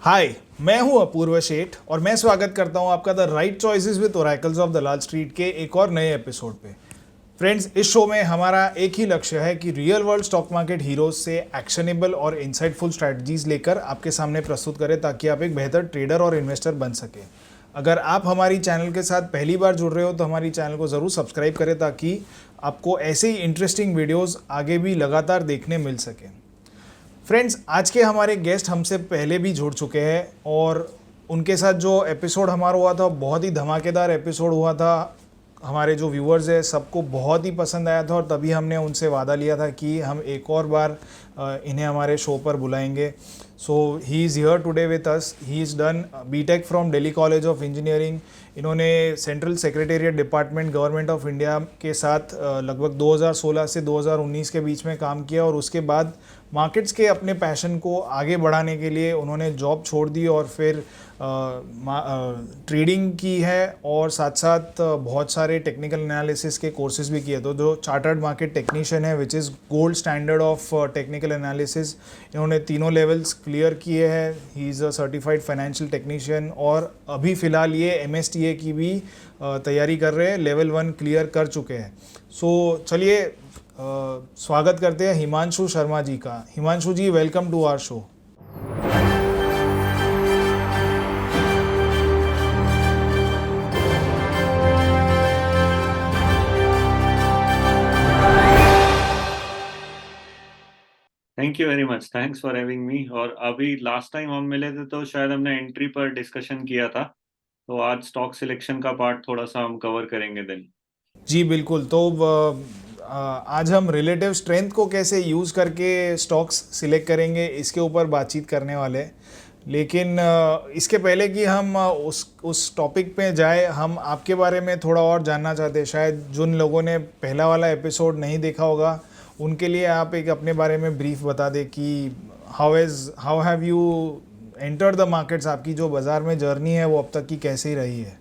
हाय, मैं हूं अपूर्व शेठ और मैं स्वागत करता हूं आपका the right choices with oracles of Dalal street के एक और नए एपिसोड पे। फ्रेंड्स, इस शो में हमारा एक ही लक्ष्य है कि real world stock market heroes से एक्शनेबल और इंसाइटफुल स्ट्रैटेजीज लेकर आपके सामने प्रस्तुत करें ताकि आप एक बेहतर ट्रेडर और इन्वेस्टर बन सकें। अगर आप हमारी चैनल के साथ पहली बार जुड़ रहे हो तो हमारी चैनल को ज़रूर सब्सक्राइब करें ताकि आपको ऐसे ही इंटरेस्टिंग वीडियोस आगे भी लगातार देखने मिल सकें। फ्रेंड्स, आज के हमारे गेस्ट हमसे पहले भी जुड़ चुके हैं और उनके साथ जो एपिसोड हमारा हुआ था बहुत ही धमाकेदार एपिसोड हुआ था। हमारे जो व्यूअर्स हैं सबको बहुत ही पसंद आया था और तभी हमने उनसे वादा लिया था कि हम एक और बार इन्हें हमारे शो पर बुलाएंगे। So he is here today with us. He is done BTech from Delhi college of engineering. इन्होंने central secretariat department government of India के साथ लगभग 2016 से 2019 के बीच में काम किया और उसके बाद मार्केट्स के अपने पैशन को आगे बढ़ाने के लिए उन्होंने जॉब छोड़ दी और फिर ट्रेडिंग की है और साथ साथ बहुत सारे टेक्निकल एनालिसिस के कोर्सेज भी किए। तो जो चार्टर्ड मार्केट टेक्नीशियन है which is gold standard of technical analysis, इन्होंने तीनों लेवल्स क्लियर किए हैं। He is a certified financial technician और अभी फ़िलहाल ये MSTA की भी तैयारी कर रहे हैं, लेवल 1 क्लियर कर चुके हैं। सो चलिए स्वागत करते हैं हिमांशु शर्मा जी का। Himanshu ji, welcome to our show. Thank you very much, thanks for having me. और अभी लास्ट टाइम हम मिले थे तो शायद हमने एंट्री पर डिस्कशन किया था, तो आज स्टॉक सिलेक्शन का पार्ट थोड़ा सा हम कवर करेंगे देन। जी बिल्कुल। तो आज हम रिलेटिव स्ट्रेंथ को कैसे यूज़ करके स्टॉक्स सिलेक्ट करेंगे इसके ऊपर बातचीत करने वाले। लेकिन इसके पहले कि हम उस टॉपिक पे जाए, हम आपके बारे में थोड़ा और जानना चाहते हैं। शायद जिन लोगों ने पहला वाला एपिसोड नहीं देखा होगा उनके लिए आप एक अपने बारे में ब्रीफ बता दें कि how have you enter the markets. आपकी जो बाज़ार में जर्नी है वो अब तक की कैसे ही रही है।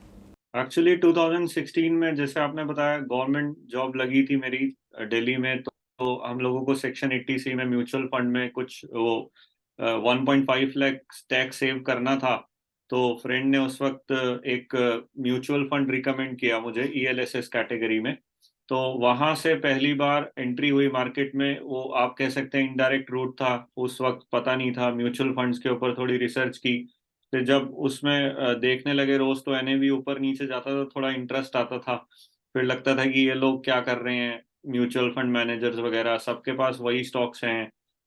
एक्चुअली 2016 में जैसे आपने बताया गवर्नमेंट जॉब लगी थी मेरी दिल्ली में, तो हम लोगों को सेक्शन 80C में म्यूचुअल फंड में कुछ वो 1.5 लाख टैक्स सेव करना था। तो फ्रेंड ने उस वक्त एक म्यूचुअल फंड रिकमेंड किया मुझे ELSS कैटेगरी में। तो वहां से पहली बार एंट्री हुई मार्केट में। वो आप कह सकते हैं इनडायरेक्ट रूट था, उस वक्त पता नहीं था। म्यूचुअल फंड्स के ऊपर थोड़ी रिसर्च की, फिर जब उसमें देखने लगे रोज तो NAV ऊपर नीचे जाता था, थोड़ा इंटरेस्ट आता था। फिर लगता था कि ये लोग क्या कर रहे हैं, म्यूचुअल फंड मैनेजर्स वगैरह सबके पास वही स्टॉक्स हैं।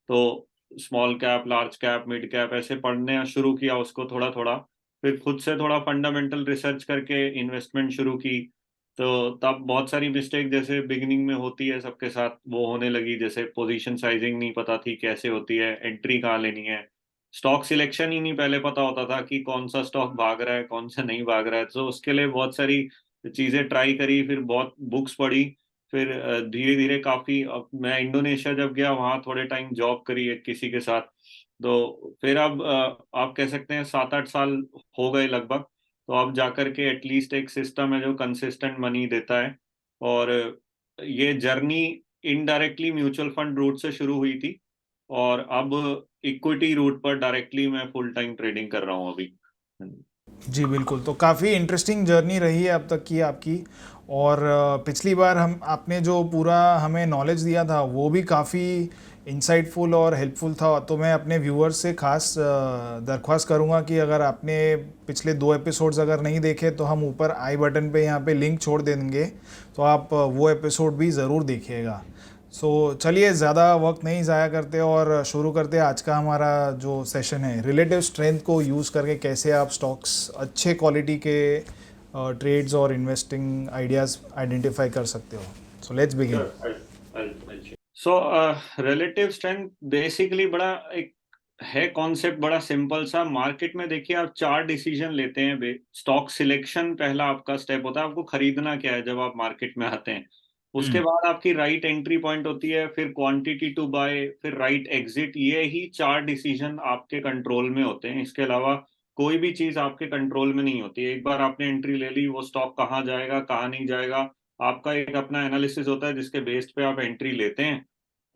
तो small cap, large cap, mid cap ऐसे पढ़ने शुरू किया उसको थोड़ा थोड़ा। फिर खुद से थोड़ा फंडामेंटल रिसर्च करके इन्वेस्टमेंट शुरू की। तो तब बहुत सारी मिस्टेक जैसे बिगिनिंग में होती है सबके साथ वो होने लगी, जैसे पोजीशन साइजिंग नहीं पता थी कैसे होती है, एंट्री कहाँ लेनी है, स्टॉक सिलेक्शन ही नहीं पहले पता होता था कि कौन सा स्टॉक भाग रहा है कौन सा नहीं भाग रहा है। तो उसके लिए बहुत सारी चीजें ट्राई करी, फिर बहुत बुक्स पढ़ी। फिर धीरे धीरे काफी, अब मैं इंडोनेशिया जब गया वहाँ थोड़े टाइम जॉब करी एक किसी के साथ। तो फिर अब आप कह सकते हैं 7-8 साल हो गए लगभग। तो अब जाकर के एटलीस्ट एक सिस्टम है जो कंसिस्टेंट मनी देता है। और ये journey indirectly mutual fund route से शुरू हुई थी और अब इक्विटी रूट पर डायरेक्टली मैं फुल टाइम ट्रेडिंग कर रहा हूँ अभी। जी बिल्कुल। तो काफ़ी इंटरेस्टिंग जर्नी रही है अब तक की आपकी। और पिछली बार हम आपने जो पूरा हमें नॉलेज दिया था वो भी काफ़ी इंसाइटफुल और हेल्पफुल था। तो मैं अपने व्यूअर्स से खास दरख्वास्त करूंगा कि अगर आपने पिछले 2 एपिसोड्स अगर नहीं देखे तो हम ऊपर आई बटन पे यहाँ पे लिंक छोड़ देंगे, तो आप वो एपिसोड भी ज़रूर देखिएगा। सो चलिए ज़्यादा वक्त नहीं ज़ाया करते और शुरू करते हैं आज का हमारा जो सेशन है, रिलेटिव स्ट्रेंथ को यूज़ करके कैसे आप स्टॉक्स अच्छे क्वालिटी के ट्रेड्स और इन्वेस्टिंग आइडियाज़ आइडेंटिफाई कर सकते हो। So let's begin. So relative strength basically बड़ा एक है कॉन्सेप्ट, बड़ा सिंपल सा। मार्केट में देखिए आप 4 डिसीजन लेते हैं। स्टॉक सिलेक्शन पहला आपका स्टेप होता है, आपको खरीदना क्या है जब आप मार्केट में आते हैं। उसके बाद आपकी राइट एंट्री पॉइंट होती है, फिर क्वांटिटी टू बाय, फिर राइट एग्जिट। ये ही 4 डिसीजन आपके कंट्रोल में होते हैं। इसके अलावा कोई भी चीज आपके कंट्रोल में नहीं होती। एक बार आपने एंट्री ले ली, वो स्टॉक कहाँ जाएगा कहाँ नहीं जाएगा, आपका एक अपना एनालिसिस होता है जिसके बेस्ड पे आप एंट्री लेते हैं।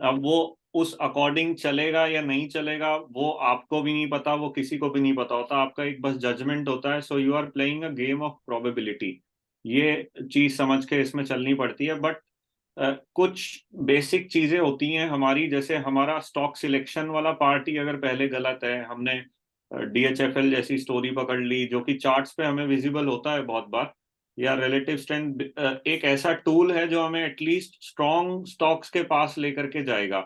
अब वो उस अकॉर्डिंग चलेगा या नहीं चलेगा वो आपको भी नहीं पता, वो किसी को भी नहीं पता होता, आपका एक बस जजमेंट होता है। So you are playing a game of probability, ये चीज समझ के इसमें चलनी पड़ती है। बट कुछ बेसिक चीजें होती हैं हमारी, जैसे हमारा स्टॉक सिलेक्शन वाला पार्ट ही अगर पहले गलत है, हमने डीएचएफएल जैसी स्टोरी पकड़ ली जो कि चार्ट्स पे हमें विजिबल होता है बहुत बार, या रिलेटिव स्ट्रेंथ एक ऐसा टूल है जो हमें एटलीस्ट स्ट्रॉन्ग स्टॉक्स के पास लेकर के जाएगा।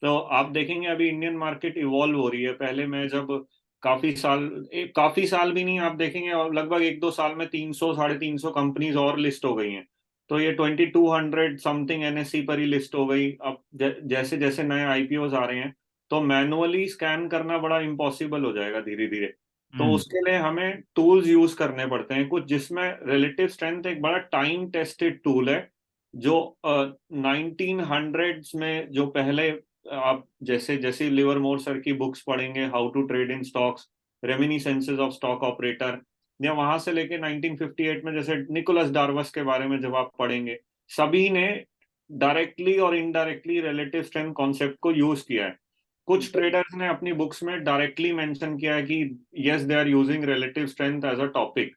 तो आप देखेंगे अभी इंडियन मार्केट इवॉल्व हो रही है। पहले मैं जब काफी साल भी नहीं, आप देखेंगे और लगभग 1-2 साल में 300 350 कंपनीज और लिस्ट हो गई हैं। तो ये 2200 समथिंग एनएससी पर ही लिस्ट हो गई। अब जैसे जैसे नए आईपीओज आ रहे हैं तो मैनुअली स्कैन करना बड़ा इम्पॉसिबल हो जाएगा धीरे धीरे। तो हम्म। उसके लिए हमें टूल्स यूज करने पड़ते हैं कुछ, जिसमें रिलेटिव स्ट्रेंथ एक बड़ा टाइम टेस्टेड टूल है जो 1900s में, जो पहले आप जैसे जैसे लिवरमोर सर की बुक्स पढ़ेंगे, how to trade in stocks, reminiscences of stock operator, या वहां से लेके 1958 में जैसे निकोलस डार्वस के बारे में जब आप पढ़ेंगे, सभी ने डायरेक्टली और इनडायरेक्टली रिलेटिव स्ट्रेंथ कॉन्सेप्ट को यूज किया है। कुछ ट्रेडर्स ने अपनी बुक्स में डायरेक्टली मेंशन किया है कि yes they are using relative strength as a topic.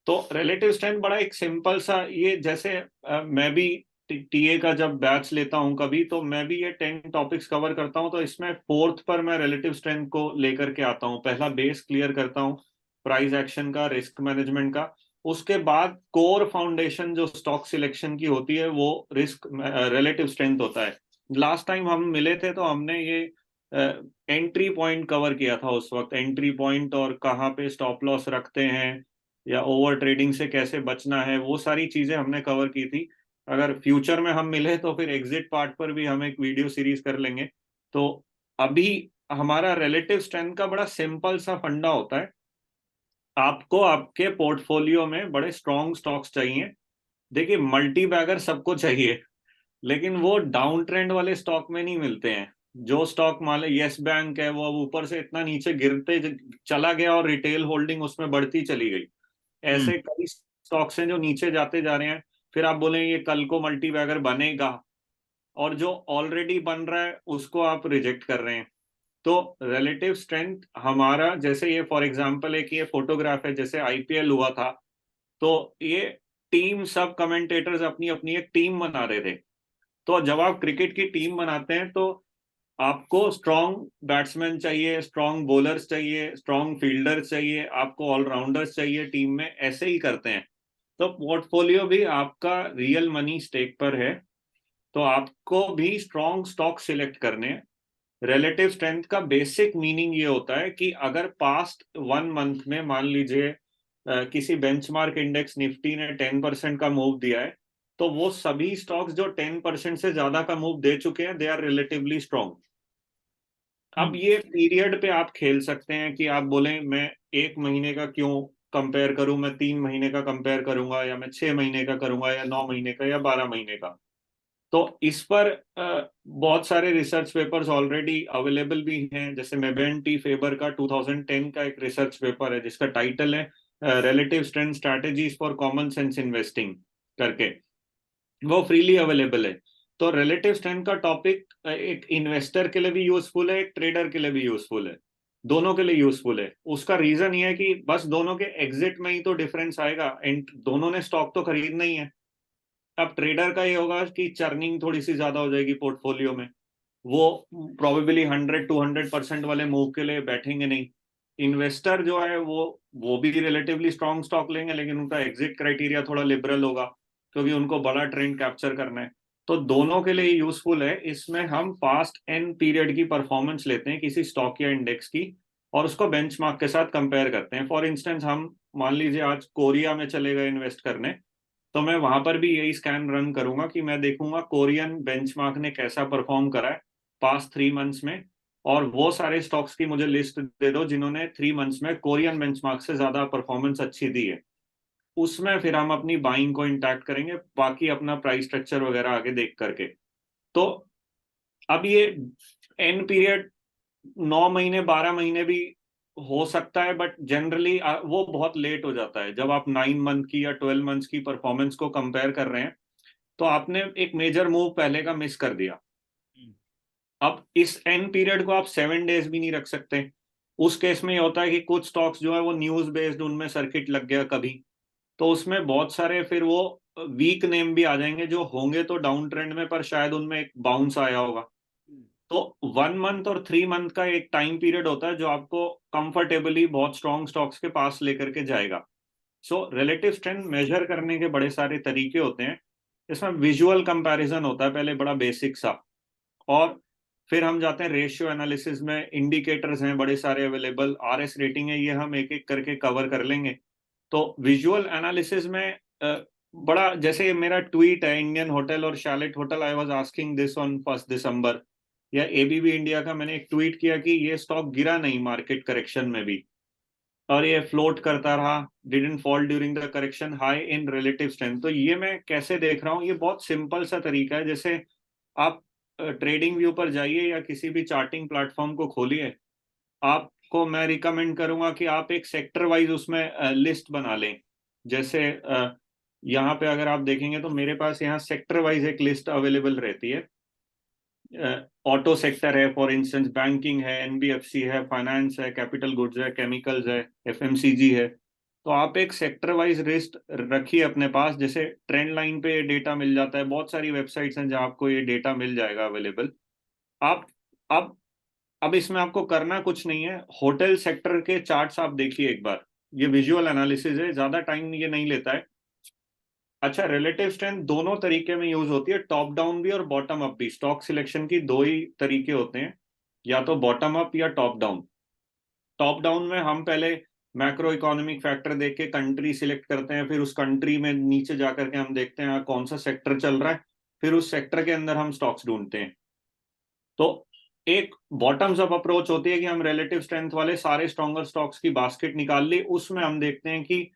तो रिलेटिव स्ट्रेंथ बड़ा एक सिंपल सा, ये जैसे मैं भी टीए का जब बैच लेता हूँ कभी, तो मैं भी ये 10 टॉपिक्स कवर करता हूँ, तो इसमें फोर्थ पर मैं रिलेटिव स्ट्रेंथ को लेकर के आता हूँ। पहला बेस क्लियर करता हूँ, प्राइस एक्शन का, रिस्क मैनेजमेंट का। उसके बाद कोर फाउंडेशन जो स्टॉक सिलेक्शन की होती है वो रिस्क रिलेटिव स्ट्रेंथ होता है। लास्ट टाइम हम मिले थे तो हमने ये एंट्री पॉइंट कवर किया था, उस वक्त एंट्री पॉइंट और कहाँ पे स्टॉप लॉस रखते हैं, या ओवर ट्रेडिंग से कैसे बचना है, वो सारी चीजें हमने कवर की थी। अगर फ्यूचर में हम मिले तो फिर एग्जिट पार्ट पर भी हम एक वीडियो सीरीज कर लेंगे। तो अभी हमारा रिलेटिव स्ट्रेंथ का बड़ा सिंपल सा फंडा होता है। आपको आपके पोर्टफोलियो में बड़े स्ट्रॉन्ग स्टॉक्स चाहिए। देखिए, मल्टी बैगर सबको चाहिए, लेकिन वो डाउन ट्रेंड वाले स्टॉक में नहीं मिलते हैं। जो स्टॉक मान लो यस बैंक है, वो अब ऊपर से इतना नीचे गिरते चला गया और रिटेल होल्डिंग उसमें बढ़ती चली गई। हम्म। ऐसे कई स्टॉक्स हैं जो नीचे जाते जा रहे हैं। फिर आप बोले ये कल को मल्टी बैगर बनेगा, और जो ऑलरेडी बन रहा है उसको आप रिजेक्ट कर रहे हैं। तो रिलेटिव स्ट्रेंथ हमारा, जैसे ये फॉर एग्जांपल एक ये फोटोग्राफ है, जैसे आईपीएल हुआ था, तो ये टीम, सब कमेंटेटर्स अपनी अपनी एक टीम बना रहे थे। तो जब आप क्रिकेट की टीम बनाते हैं तो आपको स्ट्रॉन्ग बैट्समैन चाहिए, स्ट्रॉन्ग बॉलर्स चाहिए, स्ट्रॉन्ग फील्डर्स चाहिए, आपको ऑलराउंडर्स चाहिए टीम में, ऐसे ही करते हैं। तो पोर्टफोलियो भी आपका रियल मनी स्टेक पर है, तो आपको भी स्ट्रॉन्ग स्टॉक सिलेक्ट करने हैं। रिलेटिव स्ट्रेंथ का बेसिक मीनिंग ये होता है कि अगर पास्ट 1 मंथ में मान लीजिए किसी बेंचमार्क इंडेक्स निफ्टी ने 10% का मूव दिया है, तो वो सभी स्टॉक्स जो 10% से ज्यादा का मूव दे चुके हैं, दे आर रिलेटिवली स्ट्रॉन्ग। अब हम्म। ये पीरियड पे आप खेल सकते हैं कि आप बोले मैं 1 महीने का क्यों कंपेयर करूं, मैं 3 महीने का कंपेयर करूंगा, या मैं 6 महीने का करूंगा, या 9 महीने का, या 12 महीने का। तो इस पर बहुत सारे रिसर्च पेपर्स ऑलरेडी अवेलेबल भी हैं। जैसे मेबेन टी फेबर का 2010 का एक रिसर्च पेपर है जिसका टाइटल है relative strength strategies for common sense investing करके, वो फ्रीली अवेलेबल है। तो रिलेटिव स्ट्रेंथ का टॉपिक एक इन्वेस्टर के लिए भी यूजफुल है, एक ट्रेडर के लिए भी यूजफुल है, दोनों के लिए यूजफुल है। उसका रीजन ये है कि बस दोनों के एग्जिट में ही तो डिफरेंस आएगा, एंड दोनों ने स्टॉक तो खरीदना ही है। अब ट्रेडर का ये होगा कि चर्निंग थोड़ी सी ज्यादा हो जाएगी पोर्टफोलियो में, वो प्रोबेबली 100-200% वाले मूव के लिए बैठेंगे नहीं। इन्वेस्टर जो है वो भी रिलेटिवली स्ट्रॉन्ग स्टॉक लेंगे, लेकिन उनका एग्जिट क्राइटेरिया थोड़ा लिबरल होगा, क्योंकि उनको बड़ा ट्रेंड कैप्चर करना है। तो दोनों के लिए यूजफुल है। इसमें हम पास्ट एन पीरियड की परफॉर्मेंस लेते हैं किसी स्टॉक या इंडेक्स की, और उसको बेंचमार्क के साथ कंपेयर करते हैं। फॉर इंस्टेंस, हम मान लीजिए आज कोरिया में चले गए इन्वेस्ट करने, तो मैं वहां पर भी यही स्कैन रन करूंगा कि मैं देखूंगा कोरियन बेंचमार्क ने कैसा परफॉर्म करा है पास्ट 3 मंथ्स में, और वो सारे स्टॉक्स की मुझे लिस्ट दे दो जिन्होंने 3 मंथ्स में कोरियन बेंचमार्क से ज्यादा परफॉर्मेंस अच्छी दी है। उसमें फिर हम अपनी बाइंग को इंटैक्ट करेंगे, बाकी अपना प्राइस स्ट्रक्चर वगैरह आगे देख करके। तो अब ये एन पीरियड 9 महीने 12 महीने भी हो सकता है, बट जनरली वो बहुत लेट हो जाता है। जब आप 9 मंथ की या 12 मंथ्स की परफॉर्मेंस को कंपेयर कर रहे हैं, तो आपने एक मेजर मूव पहले का मिस कर दिया। अब इस एन पीरियड को आप 7 डेज भी नहीं रख सकते। उस केस में ये होता है कि कुछ स्टॉक्स जो है वो न्यूज बेस्ड, उनमें सर्किट लग गया कभी, तो उसमें बहुत सारे फिर वो वीक नेम भी आ जाएंगे जो होंगे तो डाउन ट्रेंड में, पर शायद उनमें एक बाउंस आया होगा। तो 1 मंथ और 3 मंथ का एक टाइम पीरियड होता है जो आपको कंफर्टेबली बहुत स्ट्रॉन्ग स्टॉक्स के पास लेकर के जाएगा। सो रिलेटिव स्ट्रेंथ मेजर करने के बड़े सारे तरीके होते हैं। इसमें विजुअल कंपैरिजन होता है पहले, बड़ा बेसिक सा, और फिर हम जाते हैं रेशियो एनालिसिस में। इंडिकेटर्स हैं बड़े सारे अवेलेबल, आरएस रेटिंग है, ये हम एक एक करके कवर कर लेंगे। तो विजुअल एनालिसिस में बड़ा, जैसे मेरा ट्वीट है इंडियन होटल और chalet hotel, I was asking this on 1 दिसंबर, या एबीबी इंडिया का मैंने एक ट्वीट किया कि ये स्टॉक गिरा नहीं मार्केट करेक्शन में भी, और ये फ्लोट करता रहा, didn't fall during the correction, high in relative strength. तो ये मैं कैसे देख रहा हूँ, ये बहुत सिंपल सा तरीका है। जैसे आप ट्रेडिंग व्यू पर जाइए या किसी भी चार्टिंग प्लेटफॉर्म को खोलिए, आपको मैं रिकमेंड करूंगा कि आप एक सेक्टर वाइज उसमें लिस्ट बना लें। जैसे यहाँ पे अगर आप देखेंगे तो मेरे पास यहाँ सेक्टर वाइज एक लिस्ट अवेलेबल रहती है। ऑटो सेक्टर है फॉर इंस्टेंस, बैंकिंग है, एनबीएफसी है, फाइनेंस है, कैपिटल गुड्स है, केमिकल्स है, एफएमसीजी है। तो आप एक सेक्टर वाइज लिस्ट रखिए अपने पास। जैसे ट्रेंड लाइन पे डेटा मिल जाता है, बहुत सारी वेबसाइट्स हैं जहाँ आपको ये डेटा मिल जाएगा अवेलेबल। आप अब अब इसमें आपको करना कुछ नहीं है, होटल सेक्टर के चार्ट्स आप देखिए एक बार। ये विजुअल एनालिसिस है, ज्यादा टाइम ये नहीं लेता है। अच्छा, रिलेटिव स्ट्रेंथ दोनों तरीके में यूज होती है, टॉप डाउन भी और बॉटम अप भी। स्टॉक सिलेक्शन की दो ही तरीके होते हैं, या तो बॉटम अप या टॉप डाउन। टॉप डाउन में हम पहले मैक्रो इकोनॉमिक फैक्टर देख के कंट्री सिलेक्ट करते हैं, फिर उस कंट्री में नीचे जाकर के हम देखते हैं कौन सा सेक्टर चल रहा है, फिर उस सेक्टर के अंदर हम स्टॉक्स ढूंढते हैं। तो एक बॉटम्स अप अप्रोच होती है कि हम रिलेटिव स्ट्रेंथ वाले सारे स्ट्रॉन्गर स्टॉक्स की बास्केट निकाल ली, उसमें हम देखते हैं कि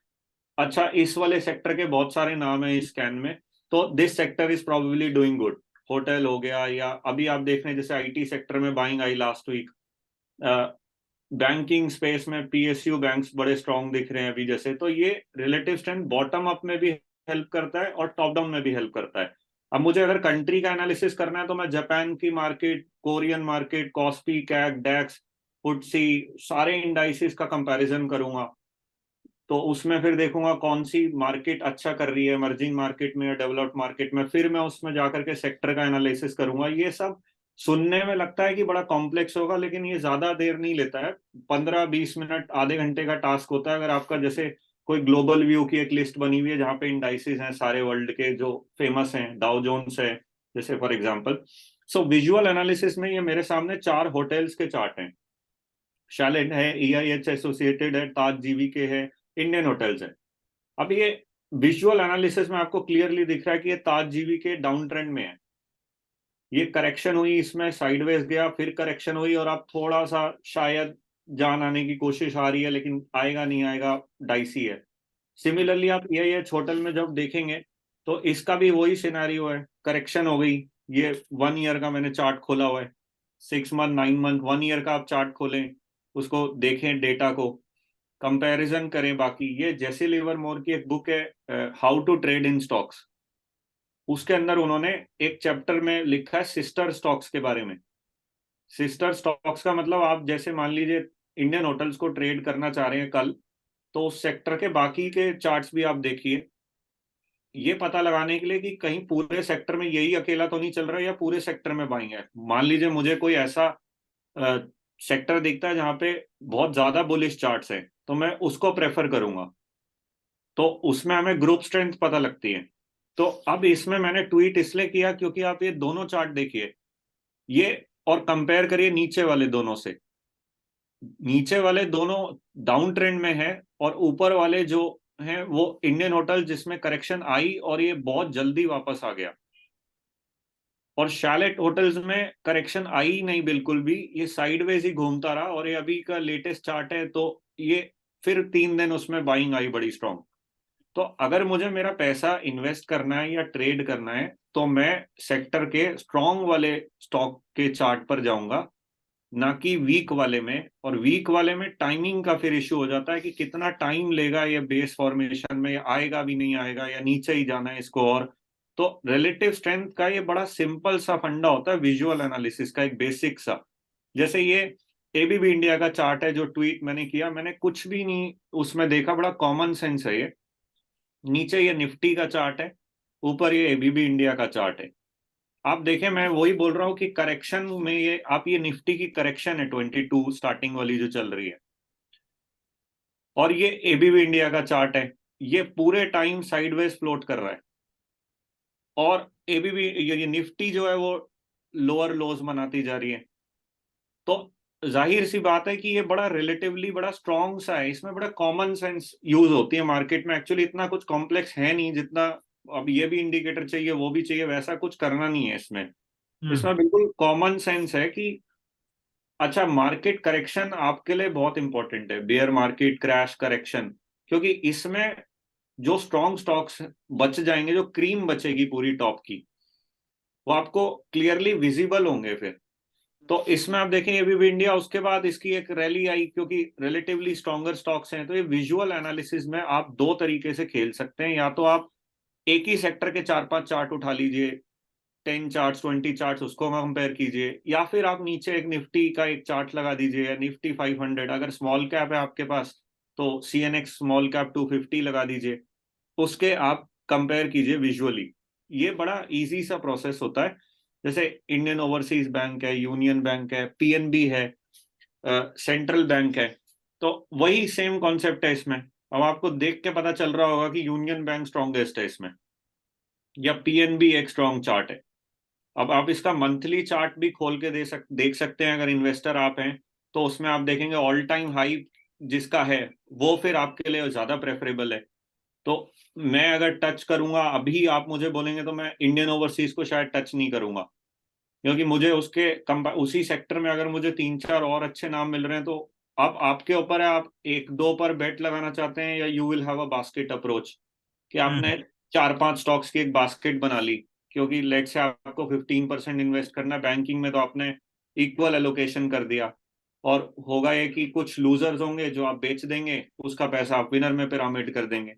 अच्छा इस वाले सेक्टर के बहुत सारे नाम है इस स्कैन में, तो this sector is probably doing good. Hotel हो गया, या अभी आप देख रहे हैं जैसे आईटी सेक्टर में buying I last week. Banking space में पीएसयू बैंक्स बड़े स्ट्रांग दिख रहे हैं अभी जैसे। तो ये रिलेटिव स्ट्रेंथ बॉटम अप में भी हेल्प करता है और टॉप डाउन में भी हेल्प करता है। अब मुझे अगर कंट्री का एनालिसिस करना है तो मैं जापान की market, Korean market, KOSPI, CAC, DAX, FTSE, सारे इंडाइसिस का कंपैरिजन करूंगा। तो उसमें फिर देखूंगा कौन सी मार्केट अच्छा कर रही है, इमर्जिंग मार्केट में या डेवलप्ड मार्केट में, फिर मैं उसमें जाकर के सेक्टर का एनालिसिस करूंगा। ये सब सुनने में लगता है कि बड़ा कॉम्प्लेक्स होगा, लेकिन ये ज्यादा देर नहीं लेता है। 15-20 मिनट, आधे घंटे का टास्क होता है। अगर आपका जैसे कोई ग्लोबल व्यू की एक लिस्ट बनी हुई है जहाँ पे इंडाइसिस हैं सारे वर्ल्ड के जो फेमस हैं, डाउ जोन्स है जैसे for example. So visual analysis में ये मेरे सामने 4 होटल्स के चार्ट हैं। शैलेट है, EIH एसोसिएटेड है, ताज जीवीके है, इंडियन होटल्स है। अब ये विजुअल एनालिसिस में आपको क्लियरली दिख रहा है कि ये ताज जीवीके डाउन ट्रेंड में है। ये करेक्शन हुई, इसमें साइडवेज गया, फिर करेक्शन हुई, और अब थोड़ा सा शायद जान आने की कोशिश आ रही है, लेकिन आएगा नहीं आएगा डाइसी है। सिमिलरली आप EIH होटल में जब देखेंगे तो इसका भी वही सिनेरियो है, करेक्शन हो गई। ये 1 ईयर का मैंने चार्ट खोला हुआ है, 6 मंथ, 9 मंथ, 1 ईयर का आप चार्ट खोलें, उसको देखें, डेटा को कंपैरिजन करें। बाकी ये जेसी लिवरमोर की एक बुक है, how to trade in stocks, उसके अंदर उन्होंने एक चैप्टर में लिखा है सिस्टर स्टॉक्स के बारे में। सिस्टर स्टॉक्स का मतलब, आप जैसे मान लीजिए इंडियन होटल्स को ट्रेड करना चाह रहे हैं कल, तो उस सेक्टर के बाकी के चार्ट्स भी आप देखिए, ये पता लगाने के लिए कि कहीं पूरे सेक्टर में यही अकेला तो नहीं चल रहा है, या पूरे सेक्टर में बाइंग है। मान लीजिए मुझे कोई ऐसा सेक्टर दिखता है जहां पे बहुत ज्यादा बुलिश चार्ट्स हैं, तो मैं उसको प्रेफर करूंगा। तो उसमें हमें ग्रुप स्ट्रेंथ पता लगती है। तो अब इसमें मैंने ट्वीट इसलिए किया क्योंकि आप ये दोनों चार्ट देखिए, ये, और कंपेयर करिए नीचे वाले दोनों से। नीचे वाले दोनों डाउन ट्रेंड में है, और ऊपर वाले जो हैं वो इंडियन होटल जिसमें करेक्शन आई और ये बहुत जल्दी वापस आ गया। और शैलेट होटल्स में करेक्शन आई नहीं बिल्कुल भी, ये साइडवेज ही घूमता रहा, और ये अभी का लेटेस्ट चार्ट है तो ये फिर 3 दिन उसमें बाइंग आई बड़ी स्ट्रांग। तो अगर मुझे मेरा पैसा इन्वेस्ट करना है या ट्रेड करना है तो मैं सेक्टर के स्ट्रांग वाले स्टॉक के चार्ट पर जाऊंगा, ना कि वीक वाले में। और वीक वाले में टाइमिंग का फिर इश्यू हो जाता है कि कितना टाइम लेगा ये बेस फॉर्मेशन में, आएगा भी नहीं आएगा, या नीचे ही जाना है इसको और तो रिलेटिव स्ट्रेंथ का ये बड़ा सिंपल सा फंडा होता है विजुअल एनालिसिस का, एक बेसिक सा। जैसे ये एबीबी इंडिया का चार्ट है जो ट्वीट मैंने किया, मैंने कुछ भी नहीं उसमें देखा, बड़ा कॉमन सेंस है ये। नीचे ये निफ्टी का चार्ट है, ऊपर ये एबीबी इंडिया का चार्ट है। आप देखें, मैं वही बोल रहा हूँ कि करेक्शन में ये आप ये निफ्टी की करेक्शन है 22 स्टार्टिंग वाली जो चल रही है, और ये एबीबी इंडिया का चार्ट है, ये पूरे टाइम साइडवेज फ्लोट कर रहा है। और एबीबी ये निफ्टी जो है वो लोअर लोज बनाती जा रही है। तो जाहिर सी बात है कि ये बड़ा रिलेटिवली बड़ा स्ट्रॉन्ग सा है, इसमें बड़ा कॉमन सेंस यूज होती है मार्केट में। एक्चुअली इतना कुछ कॉम्प्लेक्स है नहीं, जितना अब ये भी इंडिकेटर चाहिए वो भी चाहिए, वैसा कुछ करना नहीं है इसमें। हम्म। इसमें बिल्कुल कॉमन सेंस है कि अच्छा, मार्केट करेक्शन आपके लिए बहुत इंपॉर्टेंट है, बियर मार्केट क्रैश करेक्शन, क्योंकि इसमें जो स्ट्रॉन्ग स्टॉक्स बच जाएंगे, जो क्रीम बचेगी पूरी टॉप की, वो आपको क्लियरली विजिबल होंगे फिर। तो इसमें आप देखें एबीबी इंडिया, उसके बाद इसकी एक रैली आई क्योंकि रिलेटिवली स्ट्रॉन्गर स्टॉक्स हैं। तो ये विजुअल एनालिसिस में आप दो तरीके से खेल सकते हैं, या तो आप एक ही सेक्टर के 4-5 चार्ट उठा लीजिए, 10 चार्ट्स 20 चार्ट्स, उसको कंपेयर कीजिए, या फिर आप नीचे एक निफ्टी का एक चार्ट लगा दीजिए, या निफ्टी 500, अगर स्मॉल कैप है आपके पास तो सीएनएक्स स्मॉल कैप 250 लगा दीजिए, उसके आप कंपेयर कीजिए विजुअली। ये बड़ा इजी सा प्रोसेस होता है। जैसे इंडियन ओवरसीज बैंक है, यूनियन बैंक है, पीएनबी है, सेंट्रल बैंक है, तो वही सेम कॉन्सेप्ट है इसमें। अब आपको देख के पता चल रहा होगा कि यूनियन बैंक स्ट्रॉन्गेस्ट है इसमें, या पीएनबी एक स्ट्रॉन्ग चार्ट है। अब आप इसका मंथली चार्ट भी खोल के देख सकते हैं, अगर इन्वेस्टर आप हैं तो उसमें आप देखेंगे ऑल टाइम हाई जिसका है वो फिर आपके लिए ज्यादा प्रेफरेबल है। तो मैं अगर टच करूंगा अभी, आप मुझे बोलेंगे तो मैं इंडियन ओवरसीज को शायद टच नहीं करूंगा, क्योंकि मुझे उसके उसी सेक्टर में अगर मुझे 3-4 और अच्छे नाम मिल रहे हैं। तो अब आपके ऊपर है, आप एक दो पर बेट लगाना चाहते हैं, या you will have a basket approach, कि आपने 4-5 स्टॉक्स की एक बास्केट बना ली। क्योंकि लेट से आपको 15% इन्वेस्ट करना है, बैंकिंग में तो आपने इक्वल एलोकेशन कर दिया, और होगा ये कि कुछ लूजर्स होंगे जो आप बेच देंगे, उसका पैसा आप विनर में पिरामिड कर देंगे।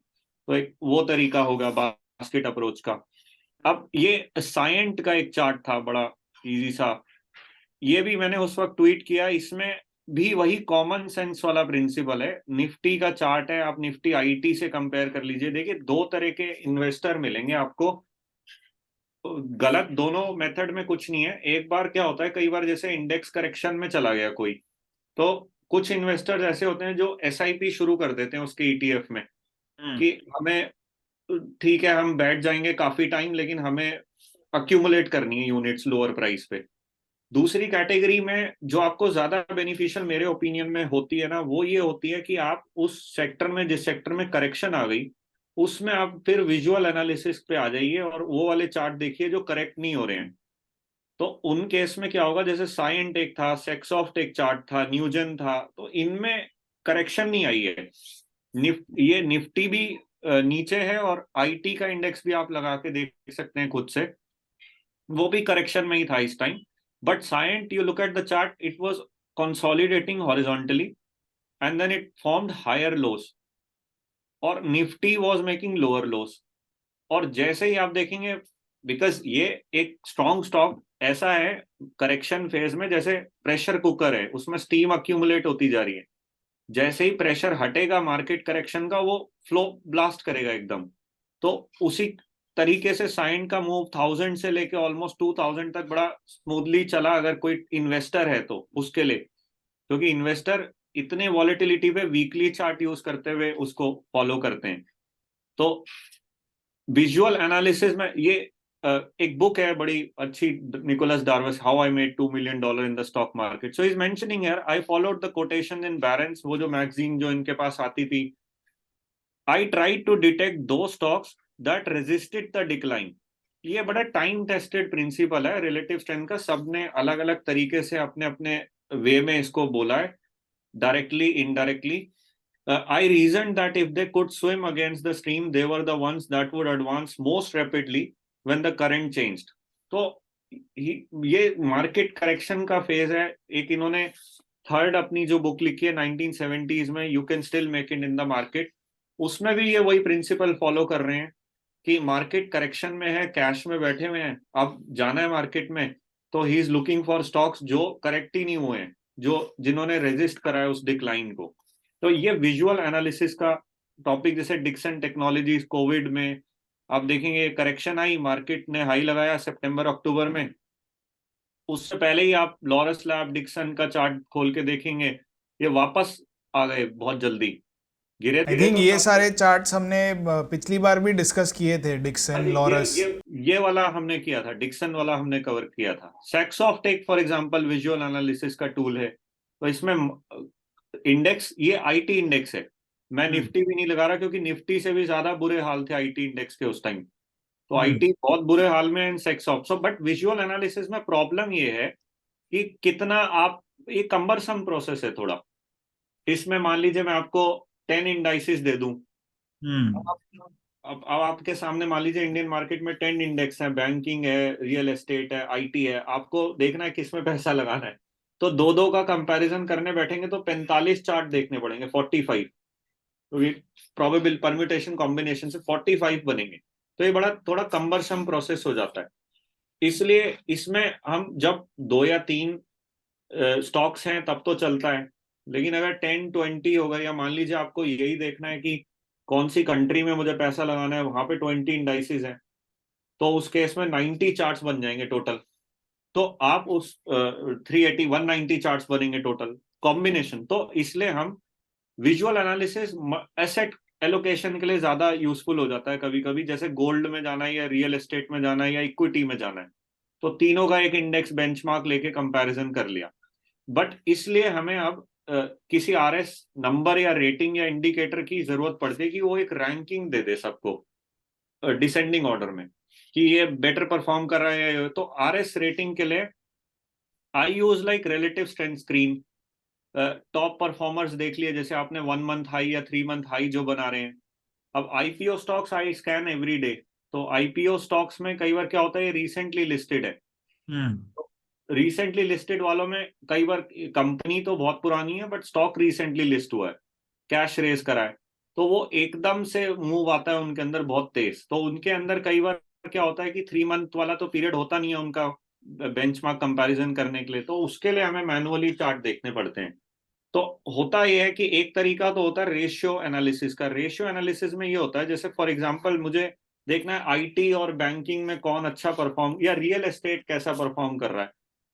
तो एक वो तरीका होगा बास्केट अप्रोच का। अब ये साइंट का एक चार्ट था बड़ा इजी सा, ये भी मैंने उस वक्त ट्वीट किया, इसमें भी वही कॉमन सेंस वाला प्रिंसिपल है। निफ्टी का चार्ट है, आप निफ्टी आईटी से कंपेयर कर लीजिए, देखिए दो तरह के इन्वेस्टर मिलेंगे आपको। गलत दोनों मेथड में कुछ नहीं है। एक बार क्या होता है, कई बार जैसे इंडेक्स करेक्शन में चला गया कोई, तो कुछ इन्वेस्टर्स ऐसे होते हैं जो एसआईपी शुरू कर देते हैं उसके ईटीएफ में, हम्म। कि हमें ठीक है हम बैठ जाएंगे काफी टाइम, लेकिन हमें अक्यूमुलेट करनी है यूनिट्स लोअर प्राइस पे। दूसरी कैटेगरी में जो आपको ज्यादा बेनिफिशियल मेरे ओपिनियन में होती है ना, वो ये होती है कि आप उस सेक्टर में, जिस सेक्टर में करेक्शन आ गई, उसमें आप फिर विजुअल एनालिसिस पे आ जाइए और वो वाले चार्ट देखिए जो करेक्ट नहीं हो रहे हैं। तो उन केस में क्या होगा, जैसे साइंट एक था, सेक्सॉफ्ट एक चार्ट था, न्यूजन था, तो इनमें करेक्शन नहीं आई है। ये निफ्टी भी नीचे है, और आईटी का इंडेक्स भी आप लगा के देख सकते हैं खुद से, वो भी करेक्शन में ही था इस time. But since, you look at the chart, it was consolidating horizontally and then it formed higher lows, और Nifty was making lower lows। और जैसे ही आप देखेंगे, बिकॉज ये एक स्ट्रॉन्ग स्टॉक ऐसा है करेक्शन फेज में, जैसे प्रेशर कुकर है, उसमें स्टीम अक्यूमुलेट होती जा रही है। जैसे ही प्रेशर हटेगा मार्केट करेक्शन का, वो फ्लो ब्लास्ट करेगा एकदम। तो उसी तरीके से साइन का मूव 1000 से लेके ऑलमोस्ट 2000 तक बड़ा स्मूथली चला, अगर कोई इन्वेस्टर है तो उसके लिए। क्योंकि इन्वेस्टर इतने वॉलेटिलिटी पे वीकली चार्ट यूज करते हुए उसको फॉलो करते हैं। तो विजुअल एनालिसिस में ये एक बुक है बड़ी अच्छी, Nicholas डार्विस, how I made $2 million in the stock market. So is mentioning here, I followed the quotation इन बैरेंस, वो जो मैगजीन जो इनके पास आती थी। आई ट्राई टू डिटेक्ट दो stocks that resisted the decline. ये बड़ा टाइम टेस्टेड प्रिंसिपल है रिलेटिव स्ट्रेंथ का, सबने अलग अलग तरीके से अपने अपने वे में इसको बोला है, directly indirectly. I reasoned that if they could swim against the stream, they were the ones that would advance most rapidly when the current changed. तो ये मार्केट करेक्शन का फेज है। एक इन्होंने थर्ड अपनी जो बुक लिखी है 1970s में, you can still make it in the market, उसमें भी ये वही प्रिंसिपल फॉलो कर रहे हैं कि मार्केट करेक्शन में है, कैश में बैठे हुए हैं, अब जाना है मार्केट में, तो he is looking for stocks जो करेक्ट ही नहीं हुए हैं, जो जिन्होंने रेजिस्ट करा है उस डिक्लाइन को। तो ये विजुअल एनालिसिस का टॉपिक, जैसे डिक्सन टेक्नोलॉजीज कोविड में आप देखेंगे करेक्शन आई, मार्केट ने हाई लगाया सितंबर अक्टूबर में, उससे पहले ही आप लॉरस लैब डिक्सन का चार्ट खोल के देखेंगे, ये वापस आ गए बहुत जल्दी, गिरे आई थे थिंक तो ये काफी। सारे चार्ट्स हमने पिछली बार भी डिस्कस किए थे, हाँ डिक्सन, जी, लॉरस। ये वाला हमने किया था, डिक्सन वाला हमने कवर किया था। सेक्सॉफ्ट एक फॉर एग्जांपल विजुअल एनालिसिस का टूल है, तो इसमें इंडेक्स, ये आईटी इंडेक्स है, मैं हम्म। निफ्टी भी नहीं लगा रहा क्योंकि निफ्टी से भी ज्यादा बुरे हाल थे आईटी इंडेक्स के उस टाइम, तो हम्म। आईटी बहुत बुरे हाल में है सेक्सॉफ्ट। सो बट विजुअल एनालिसिस में प्रॉब्लम ये है कि कितना आप, ये कम्बरसम प्रोसेस है थोड़ा। इसमें मान लीजिए मैं आपको 10 इंडाइसिस दे दूं, हम्म। अब आपके सामने मान लीजिए इंडियन मार्केट में 10 इंडेक्स है, बैंकिंग है, रियल एस्टेट है, आईटी है, आपको देखना है किस में पैसा लगाना है। तो दो दो का कंपैरिजन करने बैठेंगे तो 45 चार्ट देखने पड़ेंगे, 45, क्योंकि प्रोबेबल परम्यूटेशन कॉम्बिनेशन से 45 बनेंगे, तो ये बड़ा थोड़ा कम्बरसम प्रोसेस हो जाता है। इसलिए इसमें हम जब 2 या 3 स्टॉक्स हैं तब तो चलता है, लेकिन अगर 10-20 हो गए, या मान लीजिए आपको यही देखना है कि कौन सी कंट्री में मुझे पैसा लगाना है, वहां पे 20 इंडाइसिस हैं, तो उस केस में 90 चार्ट्स बन जाएंगे टोटल। तो आप उस 380 190 चार्ट्स बनेंगे टोटल कॉम्बिनेशन। तो इसलिए हम विजुअल एनालिसिस एसेट एलोकेशन के लिए ज्यादा यूजफुल हो जाता है कभी कभी, जैसे गोल्ड में जाना है या रियल एस्टेट में जाना है या इक्विटी में जाना है, तो तीनों का एक इंडेक्स बेंचमार्क लेके कंपैरिजन कर लिया। बट इसलिए हमें अब किसी आरएस नंबर या रेटिंग या इंडिकेटर की जरूरत पड़ती है कि वो एक रैंकिंग दे दे सबको डिसेंडिंग ऑर्डर में, कि ये बेटर परफॉर्म कर रहा है। तो आरएस रेटिंग के लिए I use like relative strength screen, top performers देख लिए, जैसे आपने 1 मंथ हाई या 3 मंथ हाई जो बना रहे हैं। अब IPO stocks I scan every day, तो आईपीओ स्टॉक्स में कई बार क्या होता है, ये रिसेंटली लिस्टेड है, हम्म। रिसेंटली लिस्टेड वालों में कई बार कंपनी तो बहुत पुरानी है बट स्टॉक रिसेंटली लिस्ट हुआ है, कैश रेज करा है, तो वो एकदम से मूव आता है उनके अंदर बहुत तेज, तो उनके अंदर कई बार क्या होता है कि 3 मंथ वाला तो पीरियड होता नहीं है उनका बेंचमार्क कंपैरिजन करने के लिए, तो उसके लिए हमें मैनुअली चार्ट देखने पड़ते हैं। तो होता यह है कि एक तरीका तो होता है रेशियो एनालिसिस का। रेशियो एनालिसिस में ये होता है, जैसे फॉर एग्जांपल मुझे देखना है आईटी और बैंकिंग में कौन अच्छा परफॉर्म, या रियल एस्टेट कैसा परफॉर्म कर रहा है,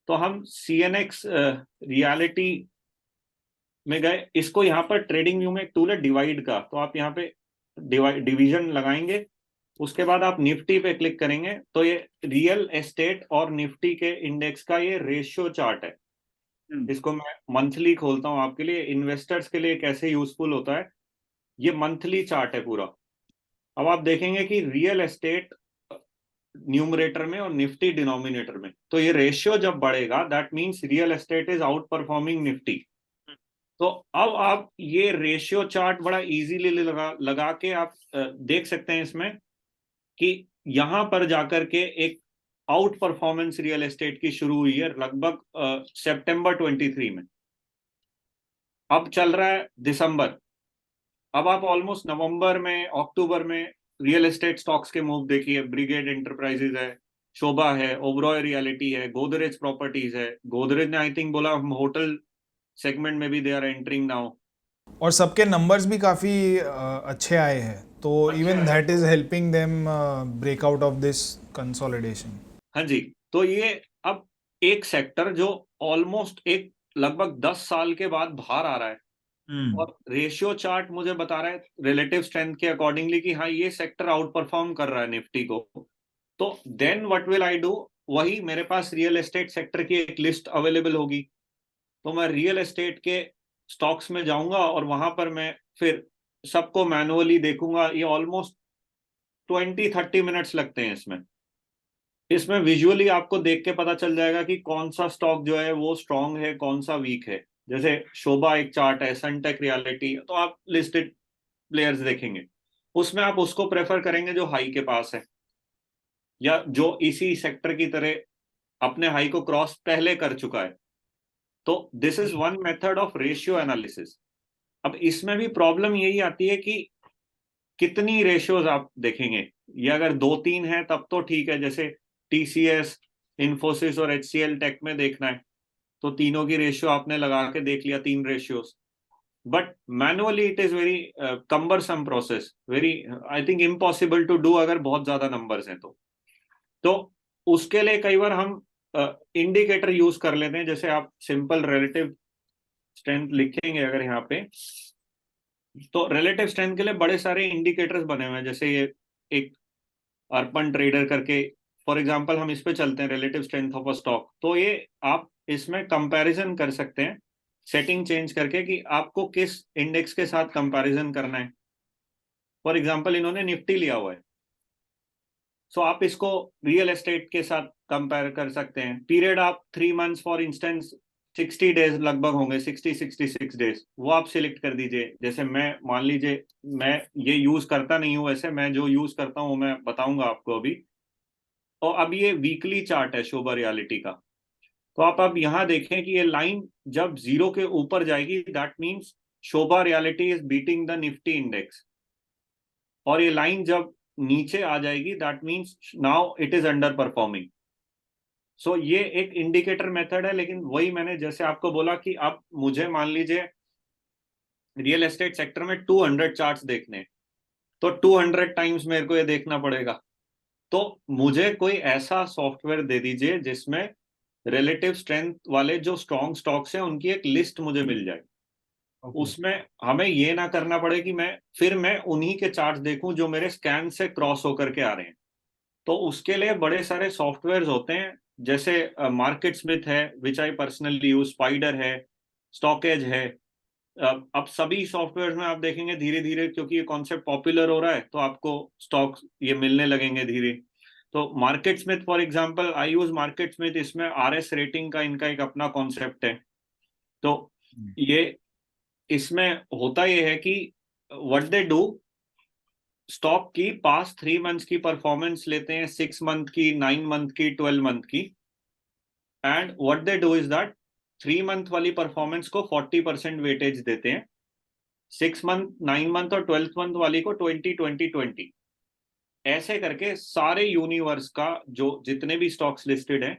तो हम सीएनएक्स रियलिटी में गए। इसको यहाँ पर ट्रेडिंग व्यू में एक टूल है डिवाइड का, तो आप यहाँ पे डिवीजन लगाएंगे, उसके बाद आप निफ्टी पे क्लिक करेंगे, तो ये रियल एस्टेट और निफ्टी के इंडेक्स का ये रेशियो चार्ट है। हम्म। इसको मैं मंथली खोलता हूँ आपके लिए, इन्वेस्टर्स के लिए कैसे यूजफुल होता है, ये मंथली चार्ट है पूरा। अब आप देखेंगे कि रियल एस्टेट न्यूमरेटर में और निफ्टी डिनोमिनेटर में, तो ये रेशियो जब बढ़ेगा that means real estate is out performing Nifty. तो अब आप ये रेशियो चार्ट बड़ा इजीली लगा लगा के आप देख सकते हैं इसमें कि यहां पर जाकर के एक आउट परफॉर्मेंस रियल एस्टेट की शुरू हुई है लगभग सितंबर 23 में, अब चल रहा है दिसंबर, अब आप ऑलमोस्ट नवंबर में अक्टूबर में रियल एस्टेट स्टॉक्स के मूव देखिए, ब्रिगेड एंटरप्राइजेज है, शोभा है, ओबरॉय रियलिटी है, गोदरेज प्रॉपर्टीज है, गोदरेज ने आई थिंक बोला हम होटल सेगमेंट में भी दे आर एंटरिंग नाउ। और सबके नंबर्स भी काफ़ी अच्छे आए हैं, तो अच्छा इवन है। That is helping them break out of this consolidation. हाँ जी, तो ये अब एक सेक्टर जो ऑलमोस्ट एक लगभग 10 साल के बाद बाहर आ रहा है, हम्म। और रेशियो चार्ट मुझे बता रहा है रिलेटिव स्ट्रेंथ के अकॉर्डिंगली कि हाँ ये सेक्टर आउट परफॉर्म कर रहा है निफ्टी को। तो then what will I do, वही मेरे पास रियल एस्टेट सेक्टर की एक लिस्ट अवेलेबल होगी, तो मैं रियल एस्टेट के स्टॉक्स में जाऊंगा और वहां पर मैं फिर सबको मैनुअली देखूंगा। ये ऑलमोस्ट 20-30 मिनट्स लगते हैं इसमें। इसमें विजुअली आपको देख के पता चल जाएगा कि कौन सा स्टॉक जो है वो स्ट्रांग है, कौन सा वीक है। जैसे शोभा एक चार्ट है, सनटेक रियलिटी, तो आप लिस्टेड प्लेयर्स देखेंगे, उसमें आप उसको प्रेफर करेंगे जो हाई के पास है, या जो इसी सेक्टर की तरह अपने हाई को क्रॉस पहले कर चुका है। तो this is one method of ratio analysis. अब इसमें भी प्रॉब्लम यही आती है कि कितनी रेशियोज आप देखेंगे, ये अगर 2-3 है तब तो ठीक है, जैसे TCS, इन्फोसिस और HCL टेक में देखना है तो तीनों की रेशियो आपने लगा के देख लिया, 3 ratios. But manually it is very cumbersome process, very I think impossible to do अगर बहुत ज्यादा नंबर्स हैं तो उसके लिए कई बार हम इंडिकेटर यूज कर लेते हैं। जैसे आप सिंपल रिलेटिव स्ट्रेंथ लिखेंगे अगर यहाँ पे, तो रिलेटिव स्ट्रेंथ के लिए बड़े सारे इंडिकेटर्स बने हुए हैं। जैसे ये एक अर्पन ट्रेडर करके, फॉर एग्जांपल हम इस पे चलते हैं, relative strength of a stock. तो ये आप इसमें कंपैरिजन कर सकते हैं सेटिंग चेंज करके कि आपको किस इंडेक्स के साथ कंपैरिजन करना है। फॉर एग्जांपल इन्होंने निफ्टी लिया हुआ है, सो आप इसको रियल एस्टेट के साथ कंपेयर कर सकते हैं। पीरियड आप 3 मंथ्स फॉर इंस्टेंस 60 डेज लगभग होंगे, 60-66 डेज, वो आप सिलेक्ट कर दीजिए। जैसे मैं मान लीजिए मैं ये यूज करता नहीं हूँ, वैसे मैं जो यूज करता हूँ मैं बताऊंगा आपको अभी। और अब ये वीकली चार्ट है शोभा रियलिटी का। तो आप अब यहाँ देखें कि ये लाइन जब 0 के ऊपर जाएगी that means Sobha realty is beating the Nifty index, और ये लाइन जब नीचे आ जाएगी that means now it is underperforming. So ये एक इंडिकेटर मेथड है, लेकिन वही मैंने जैसे आपको बोला कि आप मुझे मान लीजिए रियल एस्टेट सेक्टर में 200 चार्ट्स देखने, तो 200 टाइम्स मेरे को ये देखना पड़ेगा। तो मुझे कोई ऐसा सॉफ्टवेयर दे दीजिए जिसमें रिलेटिव स्ट्रेंथ वाले जो स्ट्रॉन्ग स्टॉक्स हैं उनकी एक लिस्ट मुझे मिल जाए। उसमें हमें ये ना करना पड़े कि मैं उन्हीं के चार्ट्स देखूं जो मेरे स्कैन से क्रॉस होकर के आ रहे हैं। तो उसके लिए बड़े सारे सॉफ्टवेयर्स होते हैं, जैसे मार्केट स्मिथ है विच आई पर्सनली यूज, स्पाइडर है, स्टॉकेज है। अब सभी सॉफ्टवेयर में आप देखेंगे धीरे धीरे, क्योंकि ये कॉन्सेप्ट पॉपुलर हो रहा है तो आपको स्टॉक ये मिलने लगेंगे धीरे। तो market Smith for example I use market Smith, इसमें RS रेटिंग का इनका एक अपना कॉन्सेप्ट है। तो ये इसमें होता ये है कि व्हाट दे डू, स्टॉक की पास्ट 3 मंथ्स की परफॉर्मेंस लेते हैं, 6 मंथ की, 9 मंथ की, 12 मंथ की, and what they do is that 3 month वाली परफॉर्मेंस को 40% वेटेज देते हैं, 6 मंथ, 9 मंथ और 12th मंथ वाली को 20-20-20, ऐसे करके सारे यूनिवर्स का जो जितने भी स्टॉक्स लिस्टेड हैं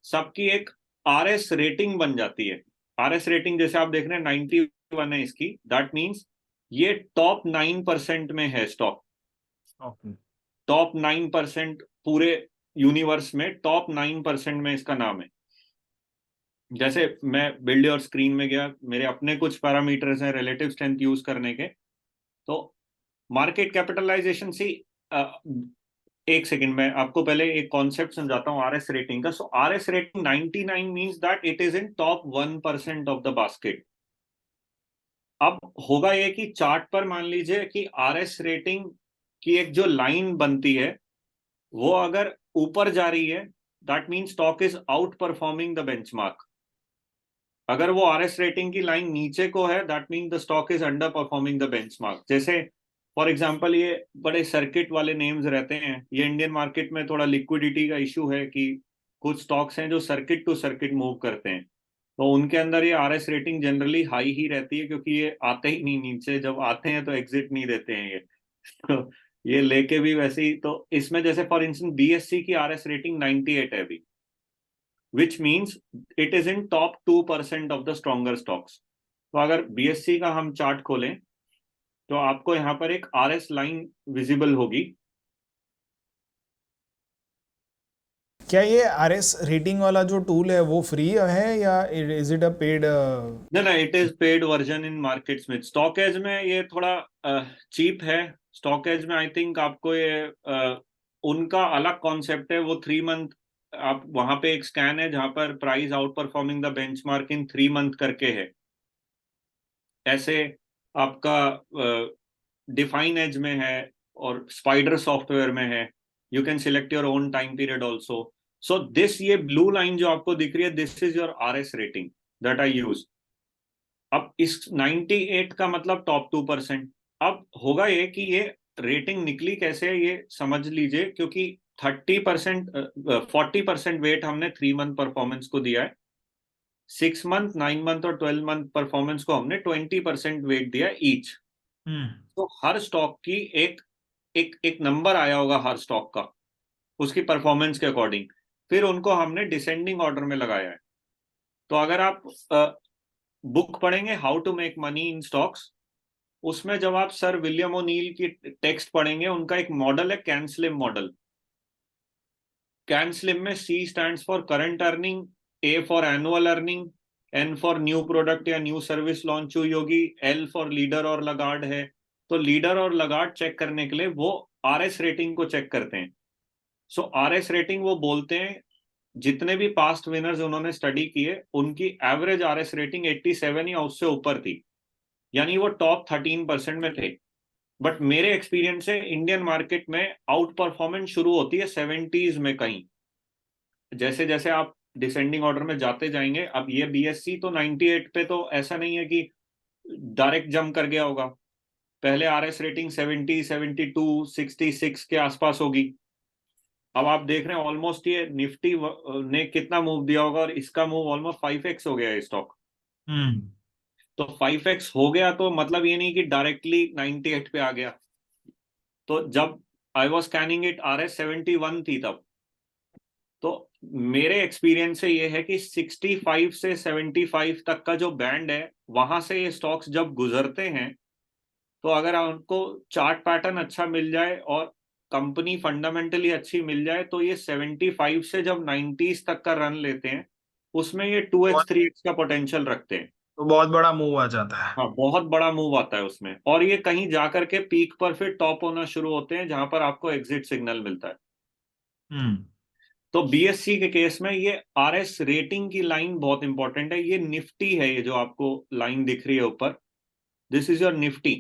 सबकी एक RS रेटिंग बन जाती है। RS रेटिंग जैसे आप देख रहे हैं 91 है इसकी, दैट मीन्स ये टॉप 9% में है स्टॉक। टॉप 9% पूरे यूनिवर्स में, टॉप 9% में इसका नाम है। जैसे मैं बिल्ड योर स्क्रीन में गया, मेरे अपने कुछ पैरामीटर्स हैं रिलेटिव स्ट्रेंथ यूज करने के। तो मार्केट कैपिटलाइजेशन सी, एक सेकंड में आपको पहले एक कॉन्सेप्ट समझाता हूँ RS रेटिंग का। सो RS rating 99 means that it is in top 1% of the basket. अब होगा ये कि चार्ट पर मान लीजिए कि RS रेटिंग की एक जो लाइन बनती है वो अगर ऊपर जा रही है that mean stock is out performing the benchmark. अगर वो RS रेटिंग की लाइन नीचे को है that mean the stock is under performing the benchmark. जैसे फॉर एग्जांपल ये बड़े सर्किट वाले नेम्स रहते हैं, ये इंडियन मार्केट में थोड़ा लिक्विडिटी का इशू है कि कुछ स्टॉक्स हैं जो सर्किट टू सर्किट मूव करते हैं, तो उनके अंदर ये RS रेटिंग जनरली हाई ही रहती है, क्योंकि ये आते ही नहीं नीचे, जब आते हैं तो एग्जिट नहीं देते हैं ये तो ये लेके भी वैसे ही। तो इसमें जैसे फॉर इंस्टेंस BSE की RS रेटिंग 98 है अभी, which means it is in top 2% of the stronger stocks. तो अगर BSE का हम चार्ट खोलें तो आपको यहाँ पर एक RS लाइन विजिबल होगी। क्या ये RS रेटिंग वाला जो टूल है वो फ्री है या इज इट अ पेड? ना, it is paid version in Market Smith. Stock edge में ये थोड़ा चीप है। स्टॉक एज में आई थिंक आपको ये उनका अलग कॉन्सेप्ट है। वो 3 मंथ, आप वहां पे एक स्कैन है जहां पर price out performing the benchmark in 3 month करके है। ऐसे आपका डिफाइन एज में है और स्पाइडर सॉफ्टवेयर में है। You can select your own time period also. So this, ये ब्लू लाइन जो आपको दिख रही है, this is your RS rating that I use. अब इस 98 का मतलब टॉप 2%। अब होगा ये कि ये रेटिंग निकली कैसे है ये समझ लीजिए, क्योंकि 30% 40% वेट हमने 3 मंथ परफॉर्मेंस को दिया है, 6 मंथ, 9 मंथ और 12 मंथ परफॉर्मेंस को हमने 20% वेट दिया ईच। तो हर स्टॉक की एक एक नंबर आया होगा हर स्टॉक का उसकी परफॉर्मेंस के अकॉर्डिंग, फिर उनको हमने डिसेंडिंग ऑर्डर में लगाया है। तो अगर आप बुक पढ़ेंगे how to make money in stocks, उसमें जब आप सर विलियम ओनील की टेक्स्ट पढ़ेंगे, उनका एक मॉडल है CAN SLIM model. CAN SLIM में C stands for current earning, A for annual earning, N for new product या न्यू सर्विस लॉन्च हुई होगी, L फॉर लीडर और लगार्ड है। तो लीडर और लगार्ड चेक करने के लिए वो RS रेटिंग को चेक करते हैं। सो RS रेटिंग वो बोलते हैं, जितने भी पास्ट विनर्स उन्होंने स्टडी किए उनकी एवरेज RS रेटिंग 87 या उससे ऊपर थी, यानी वो टॉप 13% में थे। बट मेरे एक्सपीरियंस से इंडियन मार्केट में आउट परफॉर्मेंस शुरू होती है 70s में कहीं। जैसे जैसे आप डिसेंडिंग ऑर्डर में जाते जाएंगे, अब ये BSC तो 98 पे तो ऐसा नहीं है कि डायरेक्ट जंप कर गया होगा। पहले RS रेटिंग 70, 72, 66 के आसपास होगी। अब आप देख रहे हैं ऑलमोस्ट ये निफ्टी ने कितना मूव दिया होगा, और इसका मूव ऑलमोस्ट 5x हो गया है स्टॉक। तो 5x हो गया तो मतलब ये नहीं कि डायरेक्टली 98 पे आ गया। तो जब I was scanning it RS 71 थी तब। तो मेरे एक्सपीरियंस से ये है कि 65 से 75 तक का जो बैंड है, वहां से ये स्टॉक्स जब गुजरते हैं, तो अगर आपको चार्ट पैटर्न अच्छा मिल जाए और कंपनी फंडामेंटली अच्छी मिल जाए, तो ये 75 से जब 90s तक का रन लेते हैं, उसमें ये 2x 3x का पोटेंशियल रखते हैं। तो बहुत बड़ा मूव आ जाता है। हाँ, बहुत बड़ा मूव आता है उसमें, और ये कहीं जाकर के पीक पर फिर टॉप होना शुरू होते हैं, जहां पर आपको एग्जिट सिग्नल मिलता है। तो BSC के केस में ये RS रेटिंग की लाइन बहुत इंपॉर्टेंट है। ये निफ्टी है, ये जो आपको लाइन दिख रही है ऊपर, दिस इज योर निफ्टी।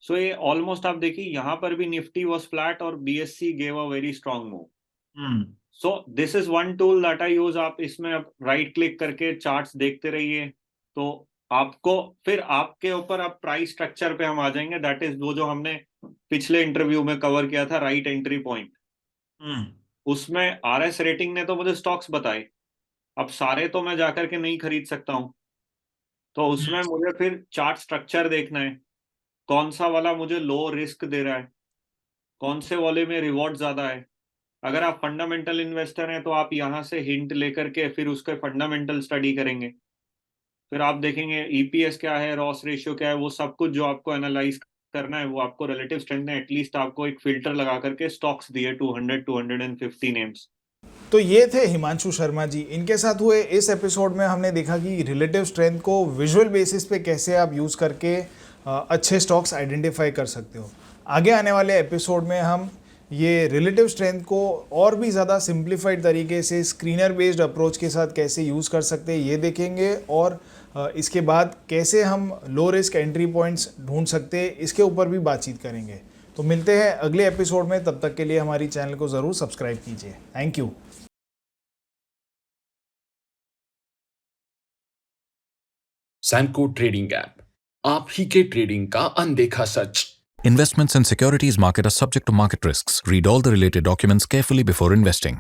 सो ये ऑलमोस्ट आप देखिए, यहां पर भी निफ्टी वॉज फ्लैट और BSC gave a very strong move. So this is one tool that I use. आप इसमें आप राइट क्लिक करके चार्ट्स देखते रहिए, तो आपको फिर आपके ऊपर आप प्राइस स्ट्रक्चर पे हम आ जाएंगे। दैट इज वो जो हमने पिछले इंटरव्यू में कवर किया था, राइट एंट्री पॉइंट। उसमें RS रेटिंग ने तो मुझे स्टॉक्स बताए, अब सारे तो मैं जाकर के नहीं खरीद सकता हूं। तो उसमें मुझे फिर चार्ट स्ट्रक्चर देखना है, कौन सा वाला मुझे लो रिस्क दे रहा है, कौन से वाले में रिवॉर्ड ज्यादा है। अगर आप फंडामेंटल इन्वेस्टर हैं तो आप यहाँ से हिंट लेकर के फिर उसके फंडामेंटल स्टडी करेंगे। फिर आप देखेंगे EPS क्या है, रॉस रेशियो क्या है, वो सब कुछ जो आपको एनालाइज करना है, वो आपको रिलेटिव स्ट्रेंथ ने एटलीस्ट आपको एक फिल्टर लगा करके स्टॉक्स दिए 200 250 नेम्स। तो ये थे हिमांशु शर्मा जी। इनके साथ हुए इस एपिसोड में हमने देखा कि रिलेटिव स्ट्रेंथ को विजुअल बेसिस पे कैसे आप यूज़ करके अच्छे स्टॉक्स आइडेंटिफाई कर सकते हो। आगे आने वाले एपिसोड में हम ये रिलेटिव स्ट्रेंथ को और भी ज़्यादा सिंप्लीफाइड तरीके से स्क्रीनर बेस्ड अप्रोच के साथ कैसे यूज़ कर सकते हैं ये देखेंगे, और इसके बाद कैसे हम लो रिस्क एंट्री पॉइंट्स ढूंढ सकते हैं इसके ऊपर भी बातचीत करेंगे। तो मिलते हैं अगले एपिसोड में, तब तक के लिए हमारी चैनल को ज़रूर सब्सक्राइब कीजिए। Thank you. Samco trading app, आप ही के ट्रेडिंग का अनदेखा सच। Investments in securities market are subject to market risks. Read all the related documents carefully before investing.